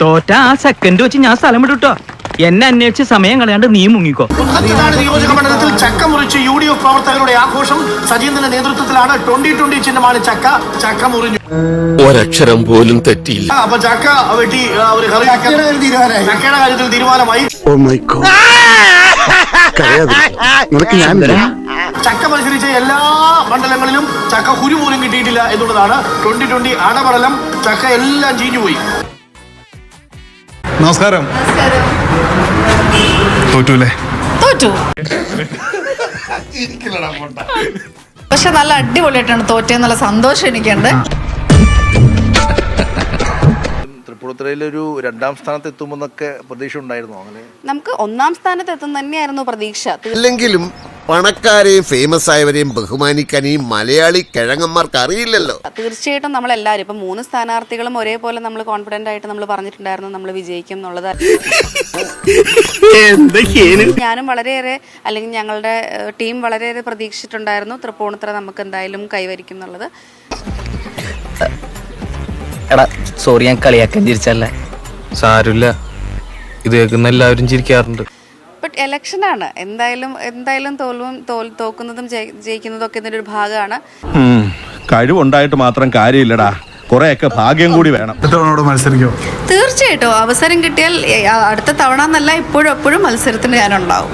തോറ്റ ആ സെക്കൻഡ് വെച്ച് ഞാൻ സ്ഥലം വിടുട്ടോ. എന്നെ അന്വേഷിച്ച് സമയം കളയാണ്ട് നീ മുങ്ങിക്കോ. നിയോജക മണ്ഡലത്തിൽ ചക്ക മുറിച്ച് UDF പ്രവർത്തകരുടെ ആഘോഷം. സജീന്ദ്രന്റെ നേതൃത്വത്തിലാണ് 2020 ചിഹ്നമാണ് ചക്ക മുറിഞ്ഞു. ഒരക്ഷരം പോലും തെറ്റിയില്ല. അപ്പൊ ചക്ക വെട്ടി ഒരു ചക്കയുടെ കാര്യത്തിൽ തീരുമാനമായി. ചക്ക മത്സരിച്ച എല്ലാ മണ്ഡലങ്ങളിലും ചക്ക കുരു പോലും കിട്ടിയിട്ടില്ല എന്നുള്ളതാണ് 2020 അടപടലം. ചക്ക എല്ലാം ചീഞ്ഞുപോയി. നമസ്കാരം. തോറ്റൂലേ? തോറ്റു. പക്ഷെ നല്ല അടിപൊളിയായിട്ടാണ് തോറ്റെന്നുള്ള സന്തോഷം എനിക്കുണ്ട്. തൃപ്പൂണിത്തുറയിലൊരു 2ാം സ്ഥാനത്ത് എത്തുമെന്നൊക്കെ പ്രതീക്ഷ ഉണ്ടായിരുന്നു. അങ്ങനെ നമുക്ക് 1ാം സ്ഥാനത്ത് എത്തും തന്നെയായിരുന്നു പ്രതീക്ഷ. അല്ലെങ്കിലും പണക്കാരെയും ഫേമസ് ആയവരെയും ബഹുമാനിക്കാൻ ഈ മലയാളി കിഴങ്ങന്മാർക്ക് അറിയില്ലല്ലോ. തീർച്ചയായിട്ടും നമ്മളെല്ലാവരും ഇപ്പം 3 സ്ഥാനാർത്ഥികളും ഒരേപോലെ നമ്മൾ കോൺഫിഡന്റ് ആയിട്ട് നമ്മൾ പറഞ്ഞിട്ടുണ്ടായിരുന്നു നമ്മൾ വിജയിക്കും എന്നുള്ളത്. ഞാനും വളരെയേറെ, അല്ലെങ്കിൽ ഞങ്ങളുടെ ടീം വളരെയേറെ പ്രതീക്ഷിച്ചിട്ടുണ്ടായിരുന്നു തൃപ്പൂണിത്തുറ നമുക്ക് എന്തായാലും കൈവരിക്കും എന്നുള്ളത്. എടാ സോറി, ഞാൻ കളിയാക്കാൻ ചിരിച്ചല്ലേ. സാരമില്ല, ഇത് കേൾക്കുന്ന എല്ലാവരും ചിരിക്കാറുണ്ട്. ബട്ട് ഇലക്ഷനാണ്, എന്തായാലും തോക്കുന്നതും ജയിക്കുന്നതും ഒക്കെ ഇതിന്റെ ഒരു ഭാഗമാണ്. കഴിവുണ്ടായിട്ട് മാത്രം കാര്യമില്ലടാ, കുറെയൊക്കെ ഭാഗ്യം കൂടി വേണം. മത്സരിക്കും തീർച്ചയായിട്ടും അവസരം കിട്ടിയാൽ അടുത്ത തവണ എന്നല്ല എപ്പോഴും മത്സരത്തിന് ഞാനുണ്ടാവും.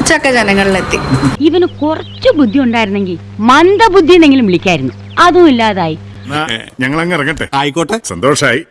ചക്ക ജനങ്ങളിലെത്തി. ഇവന് കുറച്ച് ബുദ്ധി ഉണ്ടായിരുന്നെങ്കിൽ മന്ദബുദ്ധി എന്നെങ്കിലും വിളിക്കായിരുന്നു. അതും ഇല്ലാതായി. ഞങ്ങൾ അങ്ങ് ഇറങ്ങട്ടെ. ആയിക്കോട്ടെ, സന്തോഷായി.